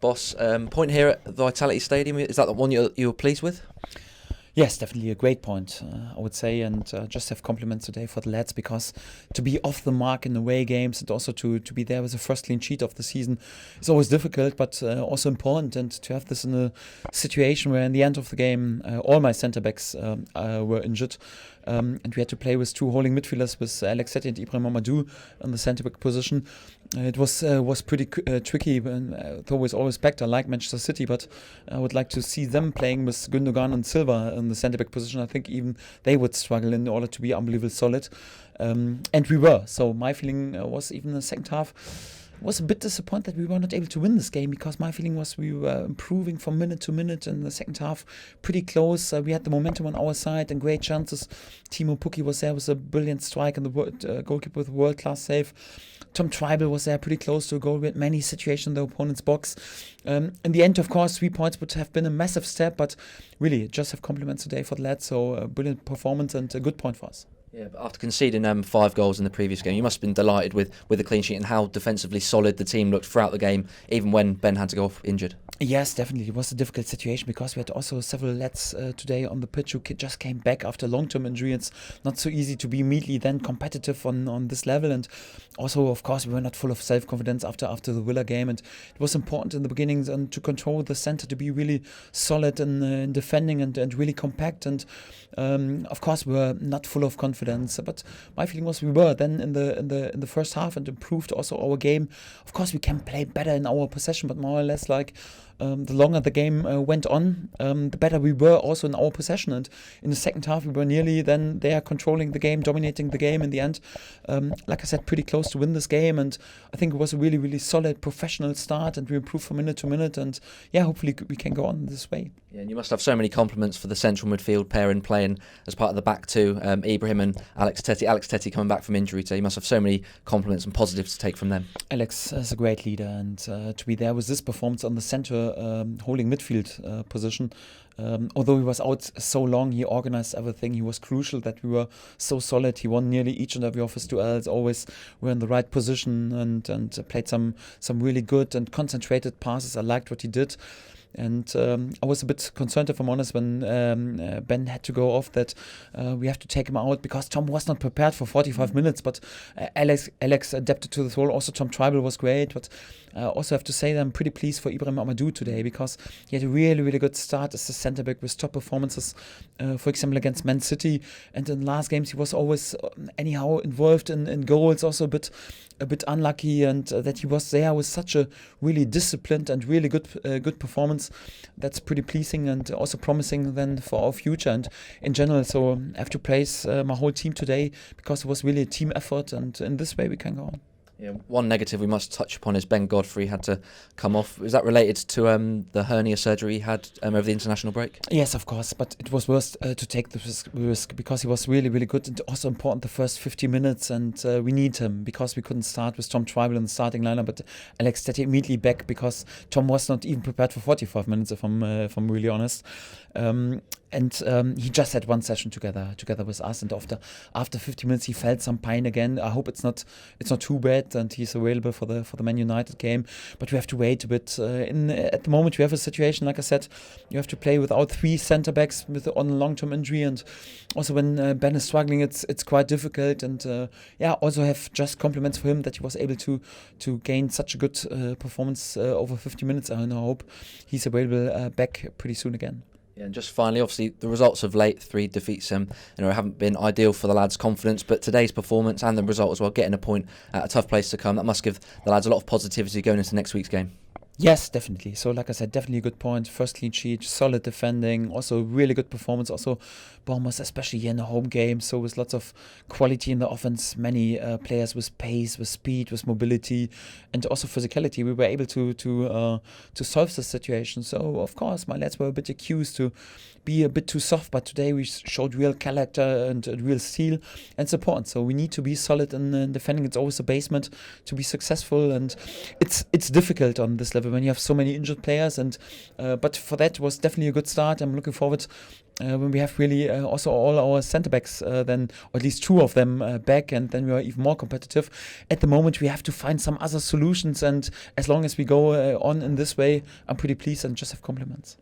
Boss, point here at Vitality Stadium, is that the one you were pleased with? Yes, definitely a great point, I would say, and just have compliments today for the lads, because to be off the mark in away games and also to be there with the first clean sheet of the season is always difficult, but also important, and to have this in a situation where in the end of the game all my centre-backs were injured, and we had to play with two holding midfielders, with Alex Teti and Ibrahim Amadou in the centre-back position. It was pretty tricky, though with all respect, I like Manchester City, but I would like to see them playing with Gündogan and Silva in the centre-back position. I think even they would struggle in order to be unbelievably solid. And we were. So my feeling was, even in the second half, was a bit disappointed that we were not able to win this game, because my feeling was we were improving from minute to minute in the second half, pretty close. We had the momentum on our side and great chances. Timo Pukki was there with a brilliant strike, and the goalkeeper with a world-class save. Tom Tribal was there pretty close to a goal. We had many situations in the opponent's box. In the end, of course, 3 points would have been a massive step, but really just have compliments today for the lads. So a brilliant performance and a good point for us. Yeah, but after conceding 5 goals in the previous game, you must have been delighted with the clean sheet and how defensively solid the team looked throughout the game, even when Ben had to go off injured. Yes, definitely. It was a difficult situation, because we had also several lads today on the pitch who just came back after long-term injury. It's not so easy to be immediately then competitive on this level. And also, of course, we were not full of self-confidence after the Villa game. And it was important in the beginning to control the center, to be really solid in defending and really compact. And of course, we were not full of confidence. But my feeling was we were then in the first half, and improved also our game. Of course, we can play better in our possession, but more or less like the longer the game went on, the better we were also in our possession. And in the second half, we were nearly then there controlling the game, dominating the game in the end. Like I said, pretty close to win this game. And I think it was a really, really solid professional start, and we improved from minute to minute. And yeah, hopefully we can go on this way. Yeah, and you must have so many compliments for the central midfield pairing playing as part of the back two, Ibrahim and Alex Teti. Alex Teti coming back from injury today. You must have so many compliments and positives to take from them. Alex is a great leader, and to be there with this performance on the centre holding midfield position, although he was out so long, he organized everything. He was crucial that we were so solid. He won nearly each and every of his duels, always were in the right position, and played some really good and concentrated passes. I liked what he did. And I was a bit concerned, if I'm honest, when Ben had to go off, that we have to take him out, because Tom was not prepared for 45 minutes. But Alex adapted to this role. Also, Tom Tribal was great. But I also have to say that I'm pretty pleased for Ibrahim Amadou today, because he had a really, really good start as a centre-back with top performances, for example, against Man City. And in last games, he was always anyhow involved in goals, also a bit unlucky, and that he was there with such a really disciplined and really good performance. That's pretty pleasing, and also promising then for our future and in general. So I have to praise my whole team today, because it was really a team effort, and in this way we can go on. Yeah, one negative we must touch upon is Ben Godfrey had to come off. Is that related to the hernia surgery he had over the international break? Yes, of course, but it was worth to take the risk, because he was really, really good, and also important the first 50 minutes, and we need him, because we couldn't start with Tom Tribal in the starting lineup, but Alex Teti immediately back, because Tom was not even prepared for 45 minutes, if I'm really honest. And he just had one session together with us, and after 50 minutes he felt some pain again. I hope it's not too bad, and he's available for the Man United game. But we have to wait a bit. At the moment we have a situation, like I said, you have to play without 3 centre backs on long-term injury, and also when Ben is struggling, it's quite difficult. And also have just compliments for him that he was able to gain such a good performance over 50 minutes. And I hope he's available back pretty soon again. Yeah, and just finally, obviously, the results of late 3 defeats haven't been ideal for the lads' confidence, but today's performance and the result as well, getting a point at a tough place to come, that must give the lads a lot of positivity going into next week's game. Yes, definitely. So like I said, definitely a good point. First clean sheet, solid defending, also really good performance. Also Bournemouth, especially here in the home game, so with lots of quality in the offense, many players with pace, with speed, with mobility, and also physicality. We were able to solve the situation. So of course my lads were a bit accused to be a bit too soft, but today we showed real character and real steel and support. So we need to be solid in defending. It's always a basement to be successful, and it's difficult on this level when you have so many injured players. And but for that was definitely a good start. I'm looking forward when we have really also all our centre backs, then or at least two of them back, and then we are even more competitive. At the moment, we have to find some other solutions, and as long as we go on in this way, I'm pretty pleased and just have compliments.